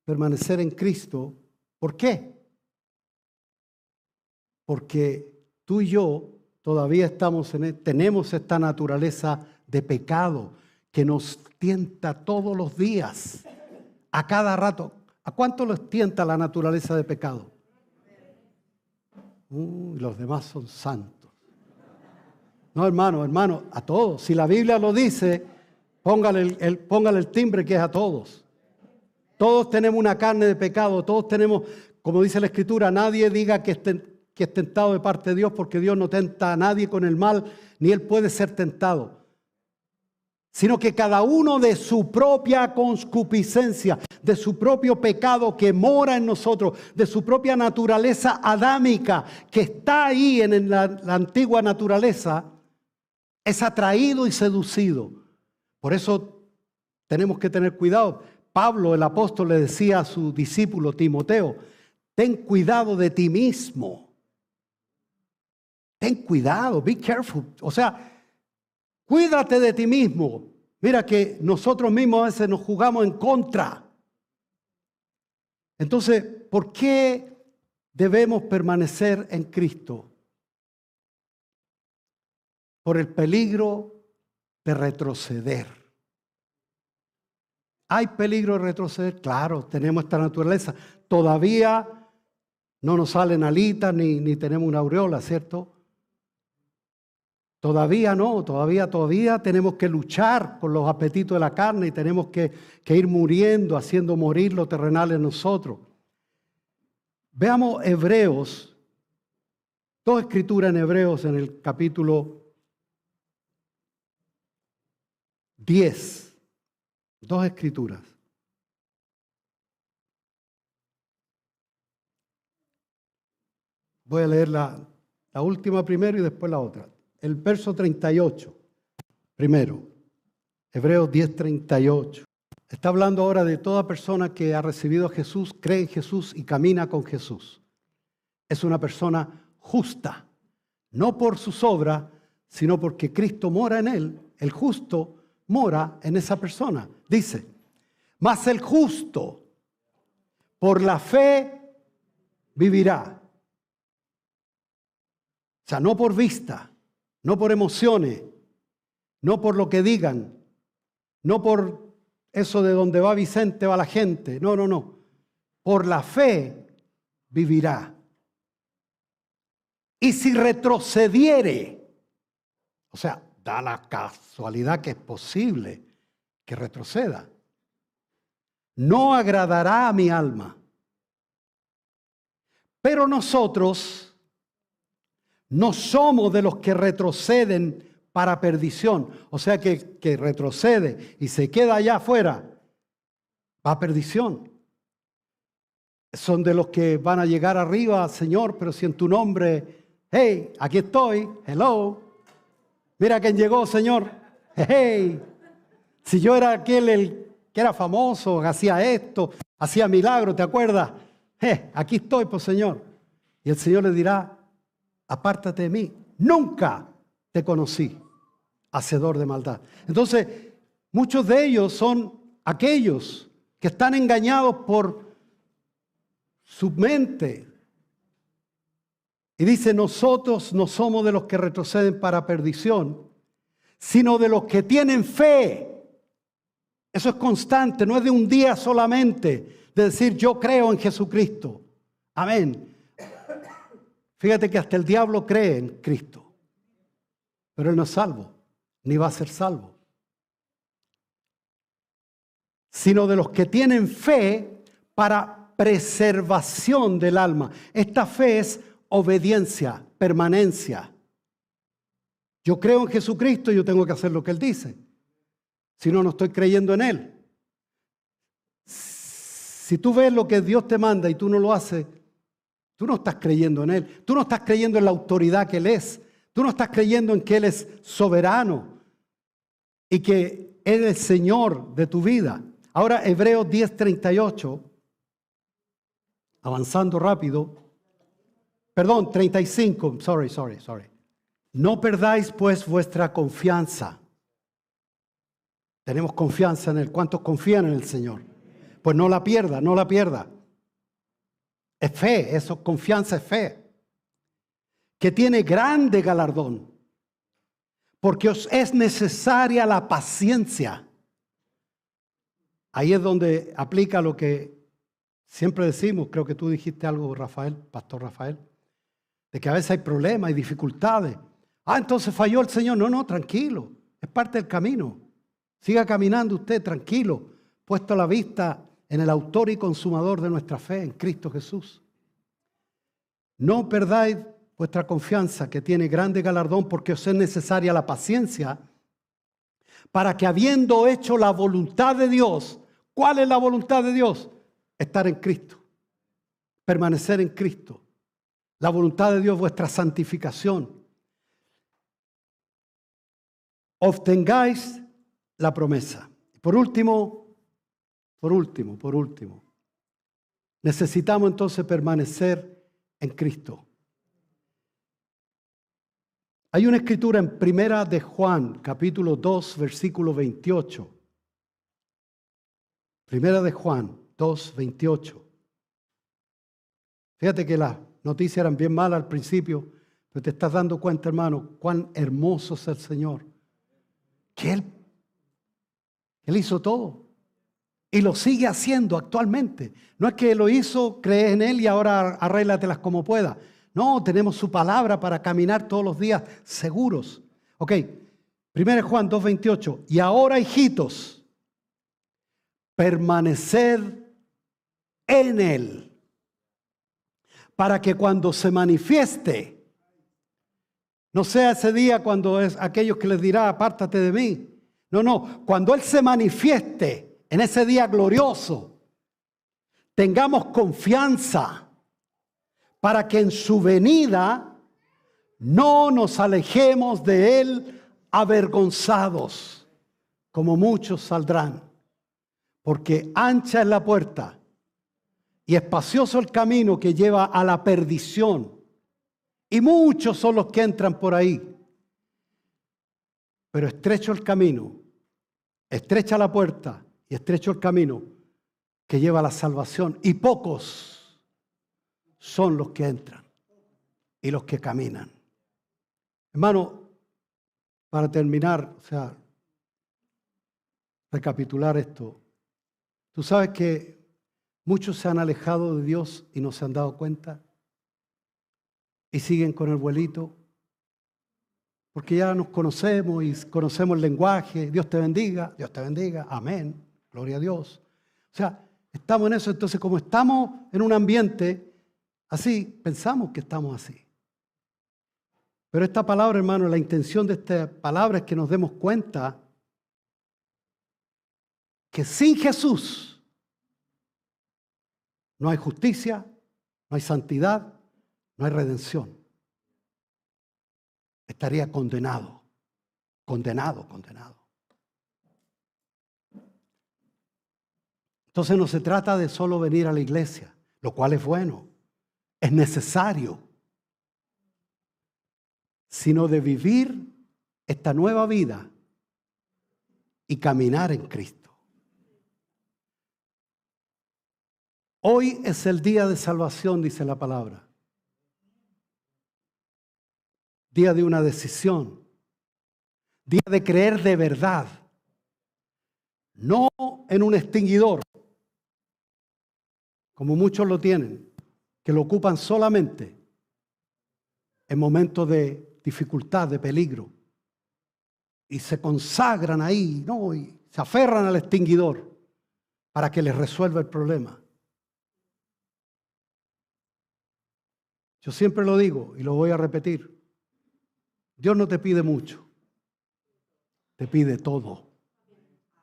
permanecer en Cristo, ¿por qué? Porque tú y yo todavía estamos en Él, tenemos esta naturaleza de pecado que nos tienta todos los días. A cada rato. ¿A cuánto les tienta la naturaleza de pecado? Los demás son santos. No, hermano, a todos. Si la Biblia lo dice, póngale el timbre que es a todos. Todos tenemos una carne de pecado. Todos tenemos, como dice la Escritura, nadie diga que es tentado de parte de Dios, porque Dios no tenta a nadie con el mal, ni Él puede ser tentado. Sino que cada uno de su propia concupiscencia, de su propio pecado que mora en nosotros, de su propia naturaleza adámica que está ahí en la antigua naturaleza, es atraído y seducido. Por eso tenemos que tener cuidado. Pablo, el apóstol, le decía a su discípulo Timoteo, ten cuidado de ti mismo. Ten cuidado, be careful. O sea, cuídate de ti mismo. Mira que nosotros mismos a veces nos jugamos en contra. Entonces, ¿por qué debemos permanecer en Cristo? Por el peligro de retroceder. ¿Hay peligro de retroceder? Claro, tenemos esta naturaleza. Todavía no nos salen alitas ni tenemos una aureola, ¿cierto? Todavía no, todavía tenemos que luchar con los apetitos de la carne y tenemos que ir muriendo, haciendo morir lo terrenal en nosotros. Veamos Hebreos, dos escrituras en Hebreos en el capítulo 10, dos escrituras. Voy a leer la última primero y después la otra. El verso 38, primero, Hebreos 10, 38. Está hablando ahora de toda persona que ha recibido a Jesús, cree en Jesús y camina con Jesús. Es una persona justa, no por sus obras, sino porque Cristo mora en él. El justo mora en esa persona. Dice, mas el justo por la fe vivirá. O sea, no por vista, no por emociones, no por lo que digan, no por eso de donde va Vicente va la gente. No. Por la fe vivirá. Y si retrocediere, o sea, da la casualidad que es posible que retroceda, no agradará a mi alma. Pero nosotros no somos de los que retroceden para perdición. O sea que retrocede y se queda allá afuera, va a perdición. Son de los que van a llegar arriba, Señor, pero si en tu nombre, hey, aquí estoy, hello. Mira quién llegó, Señor. Hey, si yo era aquel el que era famoso, hacía esto, hacía milagros, ¿te acuerdas? Aquí estoy, pues, Señor. Y el Señor le dirá, apártate de mí, nunca te conocí, hacedor de maldad. Entonces, muchos de ellos son aquellos que están engañados por su mente. Y dice, nosotros no somos de los que retroceden para perdición, sino de los que tienen fe. Eso es constante, no es de un día solamente, de decir yo creo en Jesucristo. Amén. Fíjate que hasta el diablo cree en Cristo, pero él no es salvo, ni va a ser salvo. Sino de los que tienen fe para preservación del alma. Esta fe es obediencia, permanencia. Yo creo en Jesucristo y yo tengo que hacer lo que Él dice. Si no, no estoy creyendo en Él. Si tú ves lo que Dios te manda y tú no lo haces, tú no estás creyendo en Él. Tú no estás creyendo en la autoridad que Él es. Tú no estás creyendo en que Él es soberano y que Él es el Señor de tu vida. Ahora, Hebreos 10:38, avanzando rápido. Perdón, 35, sorry. No perdáis pues vuestra confianza. Tenemos confianza en Él. ¿Cuántos confían en el Señor? Pues no la pierda. Es fe, eso, confianza es fe. Que tiene grande galardón. Porque os es necesaria la paciencia. Ahí es donde aplica lo que siempre decimos, creo que tú dijiste algo, Rafael, Pastor Rafael, de que a veces hay problemas, hay dificultades. Entonces falló el Señor. No, tranquilo, es parte del camino. Siga caminando usted tranquilo, puesto la vista en el autor y consumador de nuestra fe, en Cristo Jesús. No perdáis vuestra confianza, que tiene grande galardón, porque os es necesaria la paciencia, para que habiendo hecho la voluntad de Dios, ¿cuál es la voluntad de Dios? Estar en Cristo, permanecer en Cristo. La voluntad de Dios, vuestra santificación. Obtengáis la promesa. Por último, necesitamos entonces permanecer en Cristo. Hay una escritura en Primera de Juan, capítulo 2, versículo 28. Primera de Juan 2, 28. Fíjate que las noticias eran bien malas al principio, pero te estás dando cuenta, hermano, cuán hermoso es el Señor. Que Él hizo todo y lo sigue haciendo actualmente. No es que lo hizo, crees en Él y ahora arréglatelas como pueda. No, tenemos su palabra para caminar todos los días seguros. Ok, 1 Juan 2:28. Y ahora, hijitos, permaneced en Él, para que cuando se manifieste, no sea ese día cuando es aquellos que les dirá, apártate de mí. No, cuando Él se manifieste en ese día glorioso, tengamos confianza para que en su venida no nos alejemos de Él avergonzados, como muchos saldrán. Porque ancha es la puerta y espacioso el camino que lleva a la perdición. Y muchos son los que entran por ahí. Pero estrecho el camino, estrecha la puerta y estrecho el camino que lleva a la salvación. Y pocos son los que entran y los que caminan. Hermano, para terminar, recapitular esto. Tú sabes que muchos se han alejado de Dios y no se han dado cuenta y siguen con el vuelito porque ya nos conocemos y conocemos el lenguaje. Dios te bendiga, amén, gloria a Dios. O sea, estamos en eso. Entonces, como estamos en un ambiente así, pensamos que estamos así. Pero esta palabra, hermano, la intención de esta palabra es que nos demos cuenta que sin Jesús no hay justicia, no hay santidad, no hay redención. Estaría condenado. Entonces no se trata de solo venir a la iglesia, lo cual es bueno, es necesario, sino de vivir esta nueva vida y caminar en Cristo. Hoy es el día de salvación, dice la palabra. Día de una decisión. Día de creer de verdad. No en un extinguidor, como muchos lo tienen, que lo ocupan solamente en momentos de dificultad, de peligro. Y se consagran ahí, ¿no? Y se aferran al extinguidor para que les resuelva el problema. Yo siempre lo digo y lo voy a repetir. Dios no te pide mucho. Te pide todo.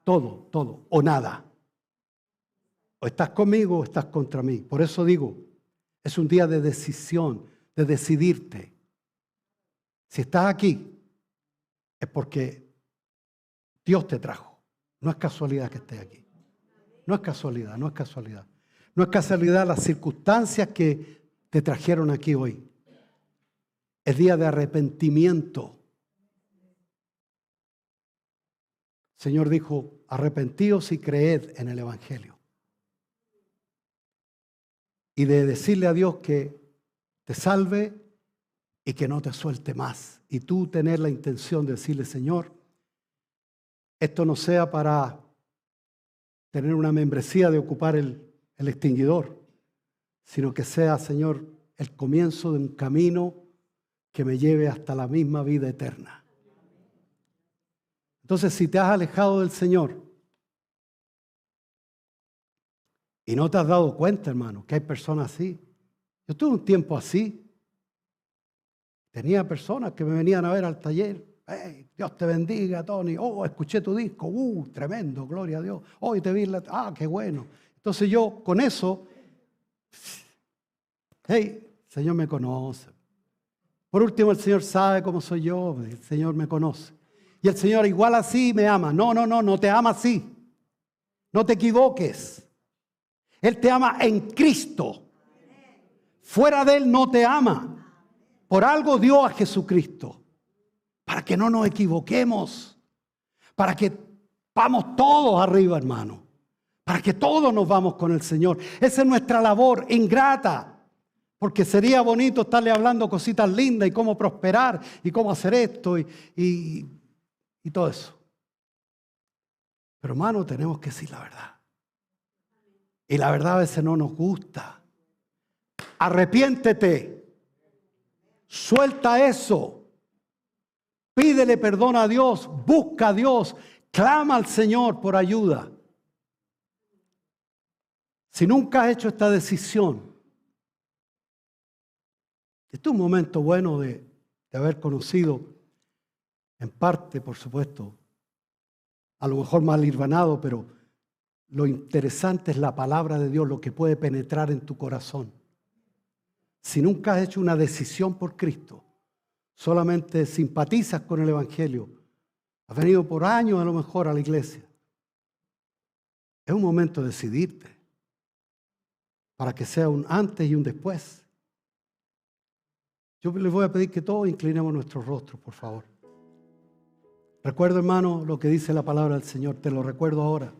Todo. O nada. O estás conmigo o estás contra mí. Por eso digo, es un día de decisión, de decidirte. Si estás aquí, es porque Dios te trajo. No es casualidad que estés aquí. No es casualidad. No es casualidad las circunstancias que te trajeron aquí hoy. Es día de arrepentimiento. El Señor dijo, arrepentíos y creed en el Evangelio. Y de decirle a Dios que te salve y que no te suelte más. Y tú tener la intención de decirle, Señor, esto no sea para tener una membresía de ocupar el extinguidor, sino que sea, Señor, el comienzo de un camino que me lleve hasta la misma vida eterna. Entonces, si te has alejado del Señor y no te has dado cuenta, hermano, que hay personas así. Yo tuve un tiempo así. Tenía personas que me venían a ver al taller. Hey, Dios te bendiga, Tony. Oh, escuché tu disco. Tremendo, gloria a Dios. Hoy te vi qué bueno. Entonces yo con eso, hey, el Señor me conoce. Por último, el Señor sabe cómo soy yo. El Señor me conoce. Y el Señor igual así me ama. No te ama así. No te equivoques. Él te ama en Cristo. Fuera de Él no te ama. Por algo dio a Jesucristo. Para que no nos equivoquemos. Para que vamos todos arriba, hermano. Para que todos nos vamos con el Señor. Esa es nuestra labor ingrata. Porque sería bonito estarle hablando cositas lindas y cómo prosperar y cómo hacer esto y todo eso. Pero hermano, tenemos que decir la verdad. Y la verdad a veces no nos gusta. Arrepiéntete. Suelta eso. Pídele perdón a Dios, busca a Dios, clama al Señor por ayuda. Si nunca has hecho esta decisión, este es un momento bueno de haber conocido, en parte, por supuesto, a lo mejor mal hilvanado, pero lo interesante es la palabra de Dios, lo que puede penetrar en tu corazón. Si nunca has hecho una decisión por Cristo, solamente simpatizas con el Evangelio, has venido por años a lo mejor a la iglesia, es un momento de decidirte para que sea un antes y un después. Yo les voy a pedir que todos inclinemos nuestros rostros, por favor. Recuerdo, hermano, lo que dice la palabra del Señor, te lo recuerdo ahora.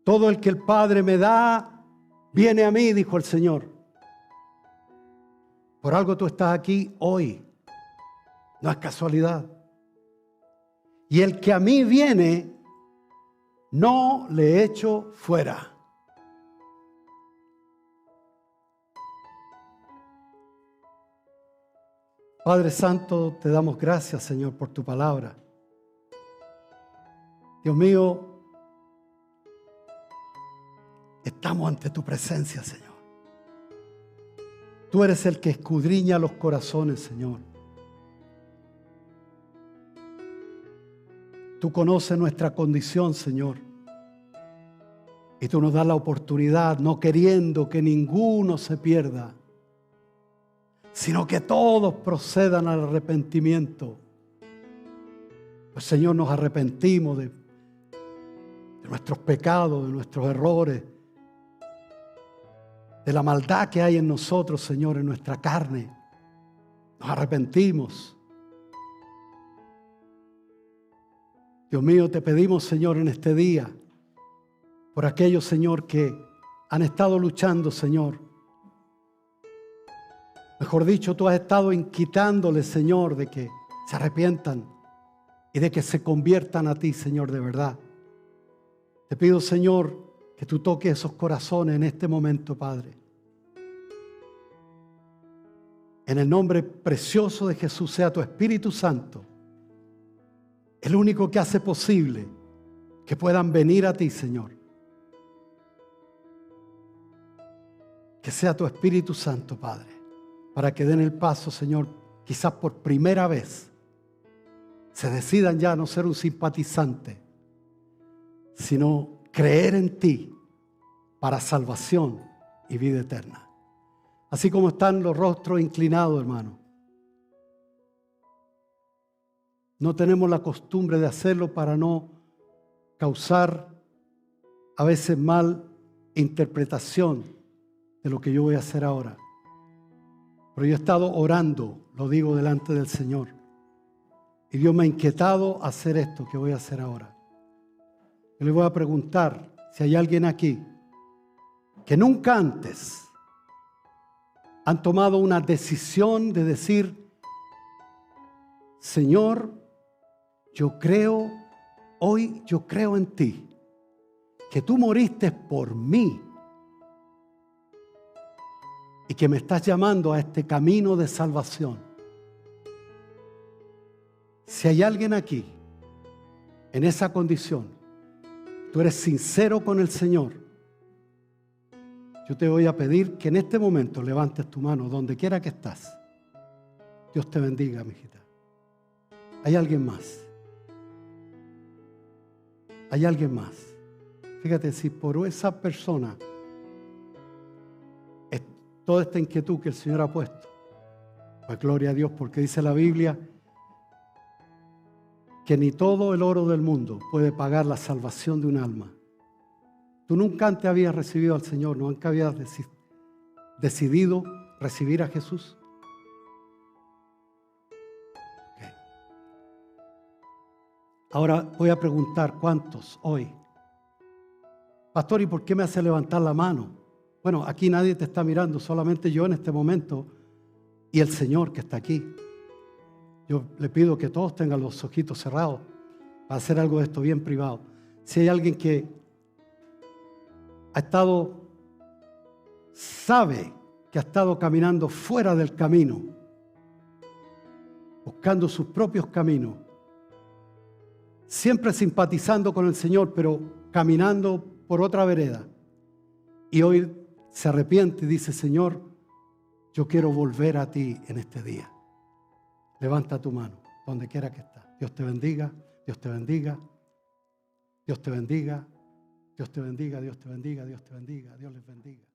Todo el que el Padre me da, viene a mí, dijo el Señor. Por algo tú estás aquí hoy. No es casualidad. Y el que a mí viene, no le echo fuera. Padre Santo, te damos gracias, Señor, por tu palabra. Dios mío, estamos ante tu presencia, Señor. Tú eres el que escudriña los corazones, Señor. Tú conoces nuestra condición, Señor. Y tú nos das la oportunidad, no queriendo que ninguno se pierda, sino que todos procedan al arrepentimiento. Pues, Señor, nos arrepentimos de nuestros pecados, de nuestros errores, de la maldad que hay en nosotros, Señor, en nuestra carne. Nos arrepentimos. Dios mío, te pedimos, Señor, en este día, por aquellos, Señor, que han estado luchando, Señor. Mejor dicho, tú has estado inquitándoles, Señor, de que se arrepientan y de que se conviertan a ti, Señor, de verdad. Te pido, Señor, que tú toques esos corazones en este momento, Padre. En el nombre precioso de Jesús, sea tu Espíritu Santo el único que hace posible que puedan venir a ti, Señor. Que sea tu Espíritu Santo, Padre, para que den el paso, Señor, quizás por primera vez se decidan ya a no ser un simpatizante, sino creer en ti para salvación y vida eterna. Así como están los rostros inclinados, hermano. No tenemos la costumbre de hacerlo para no causar a veces mal interpretación de lo que yo voy a hacer ahora. Pero yo he estado orando, lo digo delante del Señor. Y Dios me ha inquietado a hacer esto que voy a hacer ahora. Yo le voy a preguntar si hay alguien aquí que nunca antes han tomado una decisión de decir: Señor, yo creo, hoy yo creo en ti, que tú moriste por mí y que me estás llamando a este camino de salvación. Si hay alguien aquí en esa condición, tú eres sincero con el Señor, yo te voy a pedir que en este momento levantes tu mano donde quiera que estás. Dios te bendiga, mijita. ¿Hay alguien más? ¿Hay alguien más? Fíjate, si por esa persona es toda esta inquietud que el Señor ha puesto, pues gloria a Dios, porque dice la Biblia que ni todo el oro del mundo puede pagar la salvación de un alma. Tú nunca antes habías recibido al Señor, nunca habías decidido recibir a Jesús. Okay. Ahora voy a preguntar, ¿cuántos hoy? Pastor, ¿y por qué me hace levantar la mano? Bueno, aquí nadie te está mirando, solamente yo en este momento y el Señor que está aquí. Yo le pido que todos tengan los ojitos cerrados para hacer algo de esto bien privado. Si hay alguien que ha estado, sabe que ha estado caminando fuera del camino, buscando sus propios caminos, siempre simpatizando con el Señor, pero caminando por otra vereda. Y hoy se arrepiente y dice, Señor, yo quiero volver a ti en este día. Levanta tu mano, donde quiera que estés. Dios te bendiga, Dios te bendiga, Dios te bendiga, Dios te bendiga, Dios te bendiga, Dios te bendiga, Dios les bendiga.